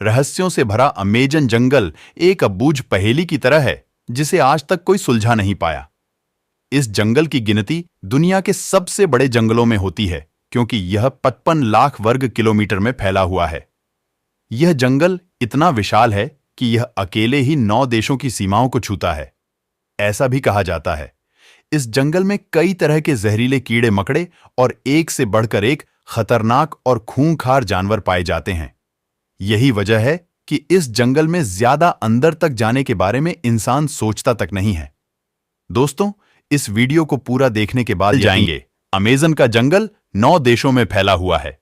रहस्यों से भरा अमेजन जंगल एक अबूझ पहेली की तरह है जिसे आज तक कोई सुलझा नहीं पाया। इस जंगल की गिनती दुनिया के सबसे बड़े जंगलों में होती है क्योंकि यह 55 लाख वर्ग किलोमीटर में फैला हुआ है। यह जंगल इतना विशाल है कि यह अकेले ही 9 देशों की सीमाओं को छूता है। ऐसा भी कहा जाता है इस जंगल में कई तरह के जहरीले कीड़े मकड़े और एक से बढ़कर एक खतरनाक और खूंखार जानवर पाए जाते हैं। यही वजह है कि इस जंगल में ज्यादा अंदर तक जाने के बारे में इंसान सोचता तक नहीं है। दोस्तों, इस वीडियो को पूरा देखने के बाद जाएंगे अमेजन का जंगल 9 देशों में फैला हुआ है।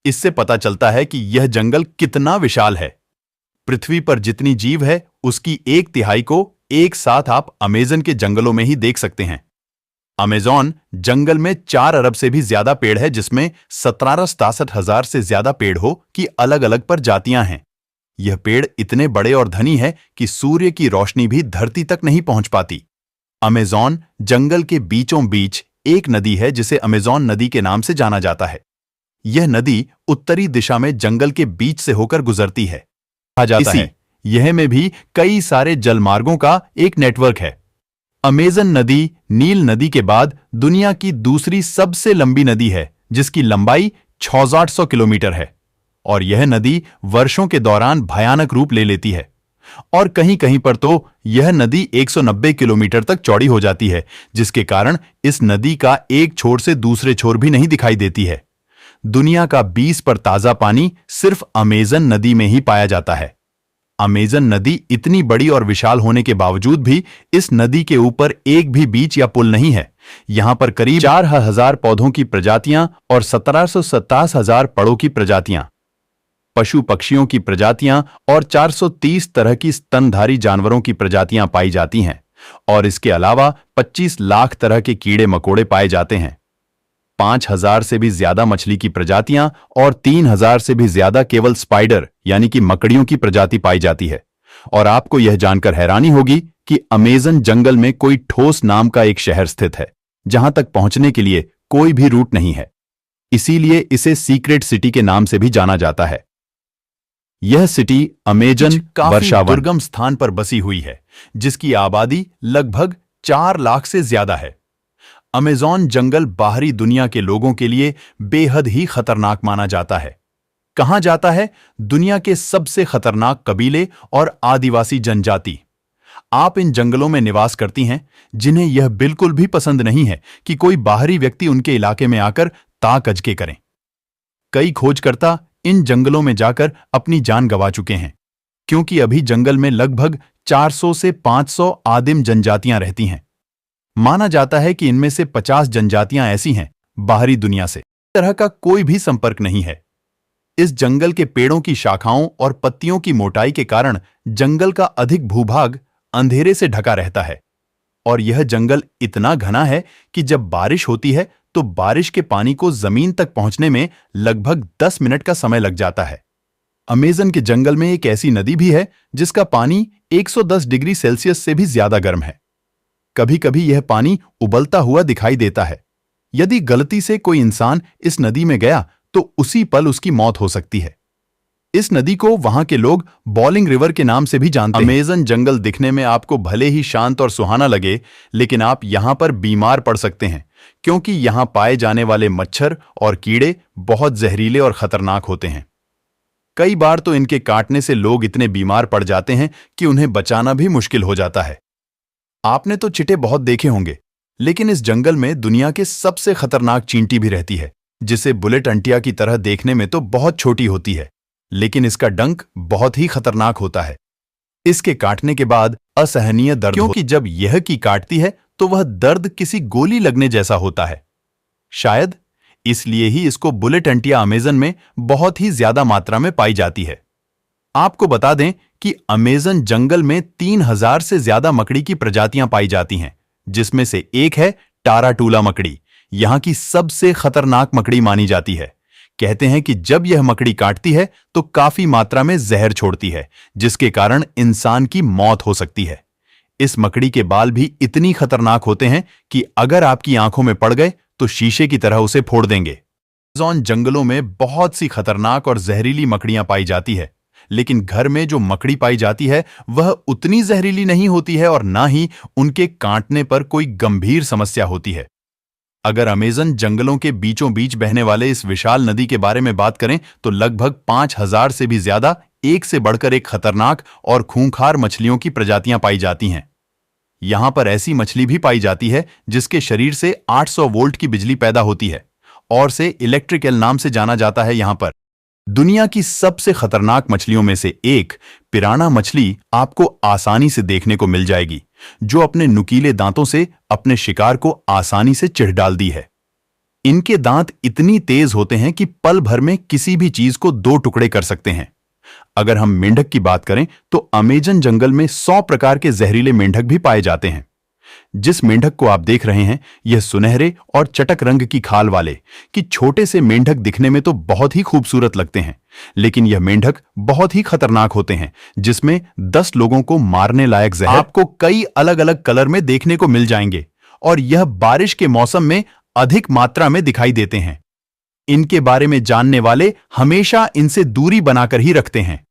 इससे पता चलता है कि यह जंगल कितना विशाल है। पृथ्वी पर जितनी जीव है उसकी 1/3 को एक साथ आप अमेजन के जंगलों में ही देख सकते हैं। अमेजन जंगल में 4 अरब से भी ज्यादा पेड़ है, जिसमें 17,67,000 से ज्यादा पेड़ हो की अलग अलग प्रजातियां हैं। यह पेड़ इतने बड़े और धनी है कि सूर्य की रोशनी भी धरती तक नहीं पहुंच पाती। अमेजन जंगल के बीचों बीच एक नदी है जिसे अमेजन नदी के नाम से जाना जाता है। यह नदी उत्तरी दिशा में जंगल के बीच से होकर गुजरती है। कहा जाता है यह में भी कई सारे जलमार्गों का एक नेटवर्क है। अमेजन नदी नील नदी के बाद दुनिया की दूसरी सबसे लंबी नदी है, जिसकी लंबाई 6800 किलोमीटर है। और यह नदी वर्षों के दौरान भयानक रूप ले लेती है और कहीं कहीं पर तो यह नदी 190 किलोमीटर तक चौड़ी हो जाती है, जिसके कारण इस नदी का एक छोर से दूसरे छोर भी नहीं दिखाई देती है। दुनिया का 20 पर ताजा पानी सिर्फ अमेजन नदी में ही पाया जाता है। अमेजन नदी इतनी बड़ी और विशाल होने के बावजूद भी इस नदी के ऊपर एक भी बीच या पुल नहीं है। यहां पर करीब 4,000 पौधों की प्रजातियां और 17,70,000 पेड़ों की प्रजातियां, पशु पक्षियों की प्रजातियां और 430 तरह की स्तनधारी जानवरों की प्रजातियां पाई जाती हैं। और इसके अलावा 25 लाख तरह के कीड़े मकोड़े पाए जाते हैं। 5,000 से भी ज्यादा मछली की प्रजातियां और 3,000 से भी ज्यादा केवल स्पाइडर यानी कि मकड़ियों की प्रजाति पाई जाती है। और आपको यह जानकर हैरानी होगी कि अमेजन जंगल में कोई ठोस नाम का एक शहर स्थित है, जहां तक पहुंचने के लिए कोई भी रूट नहीं है। इसीलिए इसे सीक्रेट सिटी के नाम से भी जाना जाता है। यह सिटी अमेजन वर्षावन दुर्गम स्थान पर बसी हुई है, जिसकी आबादी लगभग 4 लाख से ज्यादा है। अमेजन जंगल बाहरी दुनिया के लोगों के लिए बेहद ही खतरनाक माना जाता है। कहा जाता है दुनिया के सबसे खतरनाक कबीले और आदिवासी जनजाति आप इन जंगलों में निवास करती हैं, जिन्हें यह बिल्कुल भी पसंद नहीं है कि कोई बाहरी व्यक्ति उनके इलाके में आकर ताक अजके करें। कई खोजकर्ता इन जंगलों में जाकर अपनी जान गंवा चुके हैं, क्योंकि अभी जंगल में लगभग 400 से 500 आदिम जनजातियां रहती हैं। माना जाता है कि इनमें से 50 जनजातियां ऐसी हैं बाहरी दुनिया से तरह का कोई भी संपर्क नहीं है। इस जंगल के पेड़ों की शाखाओं और पत्तियों की मोटाई के कारण जंगल का अधिक भूभाग अंधेरे से ढका रहता है। और यह जंगल इतना घना है कि जब बारिश होती है तो बारिश के पानी को जमीन तक पहुंचने में लगभग 10 मिनट का समय लग जाता है। अमेजन के जंगल में एक ऐसी नदी भी है जिसका पानी 110 डिग्री सेल्सियस से भी ज्यादा गर्म है। कभी कभी यह पानी उबलता हुआ दिखाई देता है। यदि गलती से कोई इंसान इस नदी में गया तो उसी पल उसकी मौत हो सकती है। इस नदी को वहां के लोग बॉलिंग रिवर के नाम से भी जानते हैं। अमेजन जंगल दिखने में आपको भले ही शांत और सुहाना लगे, लेकिन आप यहां पर बीमार पड़ सकते हैं, क्योंकि यहां पाए जाने वाले मच्छर और कीड़े बहुत जहरीले और खतरनाक होते हैं। कई बार तो इनके काटने से लोग इतने बीमार पड़ जाते हैं कि उन्हें बचाना भी मुश्किल हो जाता है। आपने तो चींटे बहुत देखे होंगे, लेकिन इस जंगल में दुनिया के सबसे खतरनाक चींटी भी रहती है, जिसे बुलेट अंटिया की तरह देखने में तो बहुत छोटी होती है, लेकिन इसका डंक बहुत ही खतरनाक होता है। इसके काटने के बाद असहनीय दर्द, क्योंकि जब यह की काटती है तो वह दर्द किसी गोली लगने जैसा होता है। शायद इसलिए ही इसको बुलेट अंटिया अमेजन में बहुत ही ज्यादा मात्रा में पाई जाती है। आपको बता दें कि अमेजन जंगल में 3,000 से ज्यादा मकड़ी की प्रजातियां पाई जाती हैं, जिसमें से एक है टाराटूला मकड़ी। यहां की सबसे खतरनाक मकड़ी मानी जाती है। कहते हैं कि जब यह मकड़ी काटती है तो काफी मात्रा में जहर छोड़ती है, जिसके कारण इंसान की मौत हो सकती है। इस मकड़ी के बाल भी इतनी खतरनाक होते हैं कि अगर आपकी आंखों में पड़ गए तो शीशे की तरह उसे फोड़ देंगे। अमेज़न जंगलों में बहुत सी खतरनाक और जहरीली मकड़ियां पाई जाती है, लेकिन घर में जो मकड़ी पाई जाती है वह उतनी जहरीली नहीं होती है और ना ही उनके काटने पर कोई गंभीर समस्या होती है। अगर अमेज़न जंगलों के बीचों बीच बहने वाले इस विशाल नदी के बारे में बात करें तो लगभग 5000 से भी ज्यादा एक से बढ़कर एक खतरनाक और खूंखार मछलियों की प्रजातियां पाई जाती हैं। यहां पर ऐसी मछली भी पाई जाती है जिसके शरीर से 800 वोल्ट की बिजली पैदा होती है और से इलेक्ट्रिकल नाम से जाना जाता है। यहां पर दुनिया की सबसे खतरनाक मछलियों में से एक पिराना मछली आपको आसानी से देखने को मिल जाएगी, जो अपने नुकीले दांतों से अपने शिकार को आसानी से चिढ़ डाल दी है। इनके दांत इतनी तेज होते हैं कि पल भर में किसी भी चीज को 2 टुकड़े कर सकते हैं। अगर हम मेंढक की बात करें तो अमेज़न जंगल में 100 प्रकार के जहरीले मेंढक भी पाए जाते हैं। जिस मेंढक को आप देख रहे हैं यह सुनहरे और चटक रंग की खाल वाले कि छोटे से मेंढक दिखने में तो बहुत ही खूबसूरत लगते हैं, लेकिन यह मेंढक बहुत ही खतरनाक होते हैं, जिसमें 10 लोगों को मारने लायक जहर आपको कई अलग अलग कलर में देखने को मिल जाएंगे और यह बारिश के मौसम में अधिक मात्रा में दिखाई देते हैं। इनके बारे में जानने वाले हमेशा इनसे दूरी बनाकर ही रखते हैं,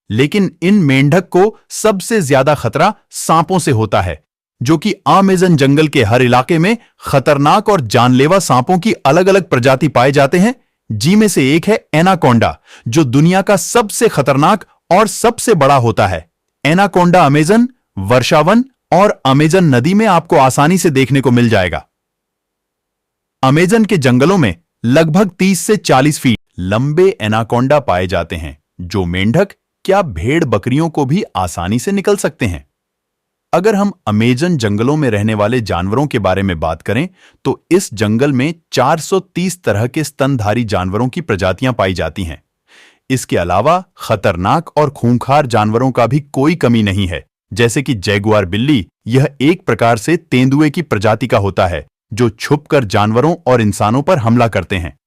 लेकिन इन मेंढक को सबसे ज्यादा खतरा सांपों से होता है, जो कि अमेज़न जंगल के हर इलाके में खतरनाक और जानलेवा सांपों की अलग अलग प्रजाति पाए जाते हैं। जी में से एक है एनाकोंडा, जो दुनिया का सबसे खतरनाक और सबसे बड़ा होता है। एनाकोंडा अमेज़न, वर्षावन और अमेज़न नदी में आपको आसानी से देखने को मिल जाएगा। अमेज़न के जंगलों में लगभग 30 से 40 फीट लंबे एनाकोंडा पाए जाते हैं, जो मेंढक क्या भेड़ बकरियों को भी आसानी से निकल सकते हैं। अगर हम अमेज़न जंगलों में रहने वाले जानवरों के बारे में बात करें तो इस जंगल में 430 तरह के स्तनधारी जानवरों की प्रजातियां पाई जाती हैं। इसके अलावा खतरनाक और खूंखार जानवरों का भी कोई कमी नहीं है, जैसे कि जैगुआर बिल्ली। यह एक प्रकार से तेंदुए की प्रजाति का होता है, जो छुपकर जानवरों और इंसानों पर हमला करते हैं।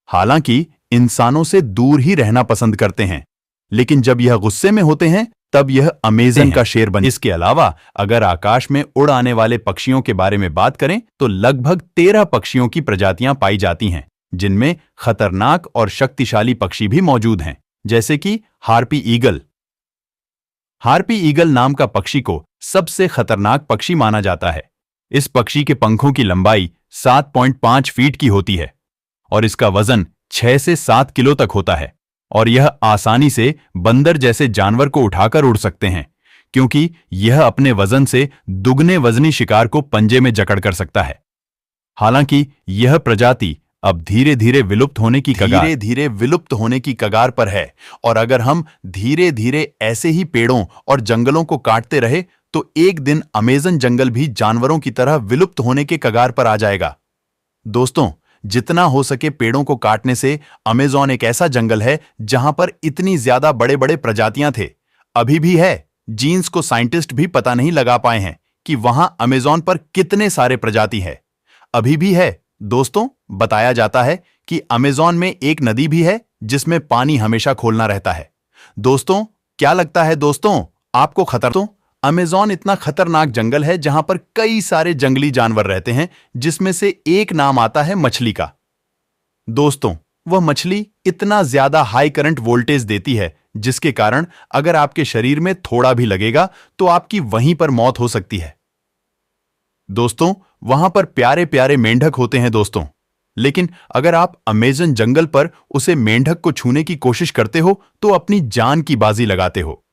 हालांकि इंसानों से दूर ही रहना पसंद करते हैं, लेकिन जब यह गुस्से में होते हैं तब यह अमेज़न का शेर बन। इसके अलावा अगर आकाश में उड़ आने वाले पक्षियों के बारे में बात करें तो लगभग 13 पक्षियों की प्रजातियां पाई जाती हैं, जिनमें खतरनाक और शक्तिशाली पक्षी भी मौजूद हैं, जैसे कि हार्पी ईगल। हार्पी ईगल नाम का पक्षी को सबसे खतरनाक पक्षी माना जाता है। इस पक्षी के पंखों की लंबाई 7.5 फीट की होती है और इसका वजन 6 से 7 किलो तक होता है और यह आसानी से बंदर जैसे जानवर को उठाकर उड़ सकते हैं, क्योंकि यह अपने वजन से दुगने वजनी शिकार को पंजे में जकड़ कर सकता है। हालांकि यह प्रजाति अब धीरे धीरे विलुप्त होने की कगार पर है और अगर हम धीरे धीरे ऐसे ही पेड़ों और जंगलों को काटते रहे तो एक दिन अमेज़न जंगल भी जानवरों की तरह विलुप्त होने के कगार पर आ जाएगा। दोस्तों, जितना हो सके पेड़ों को काटने से अमेज़न एक ऐसा जंगल है जहां पर इतनी ज्यादा बड़े बड़े प्रजातियां थे, अभी भी है। जीन्स को साइंटिस्ट भी पता नहीं लगा पाए हैं कि वहां अमेज़न पर कितने सारे प्रजाति है। अभी भी है। दोस्तों, बताया जाता है कि अमेज़न में एक नदी भी है जिसमें पानी हमेशा खोलना रहता है। दोस्तों, क्या लगता है दोस्तों आपको अमेज़न इतना खतरनाक जंगल है जहां पर कई सारे जंगली जानवर रहते हैं, जिसमें से एक नाम आता है मछली का। दोस्तों, वह मछली इतना ज्यादा हाई करंट वोल्टेज देती है जिसके कारण अगर आपके शरीर में थोड़ा भी लगेगा तो आपकी वहीं पर मौत हो सकती है। दोस्तों, वहां पर प्यारे प्यारे मेंढक होते हैं दोस्तों, लेकिन अगर आप अमेज़न जंगल पर उसे मेंढक को छूने की कोशिश करते हो तो अपनी जान की बाजी लगाते हो।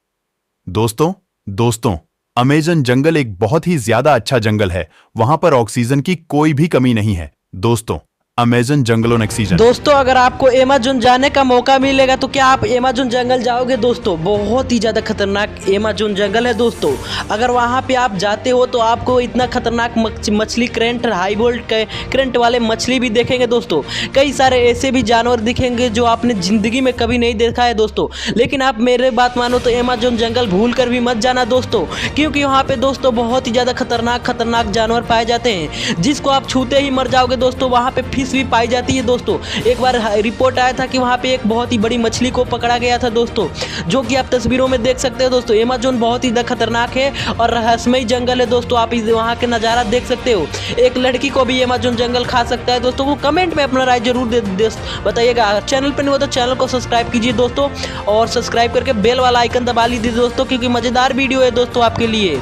दोस्तों, अमेज़न जंगल एक बहुत ही ज्यादा अच्छा जंगल है। वहां पर ऑक्सीजन की कोई भी कमी नहीं है। दोस्तों, अमेज़न जंगलों ऑक्सीजन। दोस्तों, अगर आपको अमेज़न जाने का मौका मिलेगा तो क्या आप अमेज़न जंगल जाओगे? दोस्तों, बहुत ही ज़्यादा खतरनाक अमेज़न जंगल है। दोस्तों, अगर वहाँ पे आप जाते हो तो आपको इतना खतरनाक मछली करंट, हाई वोल्ट करंट वाले मछली भी देखेंगे। दोस्तों, कई सारे ऐसे भी जानवर दिखेंगे जो आपने ज़िंदगी में कभी नहीं देखा है दोस्तों। लेकिन आप मेरे बात मानो तो अमेज़न जंगल भूल कर भी मत जाना दोस्तों, क्योंकि वहाँ पर दोस्तों बहुत ही ज़्यादा खतरनाक जानवर पाए जाते हैं, जिसको आप छूते ही मर जाओगे। दोस्तों, वहाँ पर फिश भी पाई जाती है दोस्तों। एक बार रिपोर्ट आया था कि वहाँ पे एक बहुत ही बड़ी मछली को पकड़ा गया था दोस्तों, जो कि आप तस्वीरों में देख सकते हो दोस्तों। अमेज़न बहुत ही खतरनाक है और रहस्यमयी जंगल है दोस्तों। आप वहाँ के नज़ारा देख सकते हो। एक लड़की को भी अमेज़न जंगल खा सकता है दोस्तों। वो कमेंट में अपना राय जरूर बताइएगा। चैनल पर नहीं हो तो चैनल को सब्सक्राइब कीजिए दोस्तों, और सब्सक्राइब करके बेल वाला आइकन दबा लीजिए दोस्तों, क्योंकि मज़ेदार वीडियो है दोस्तों आपके लिए।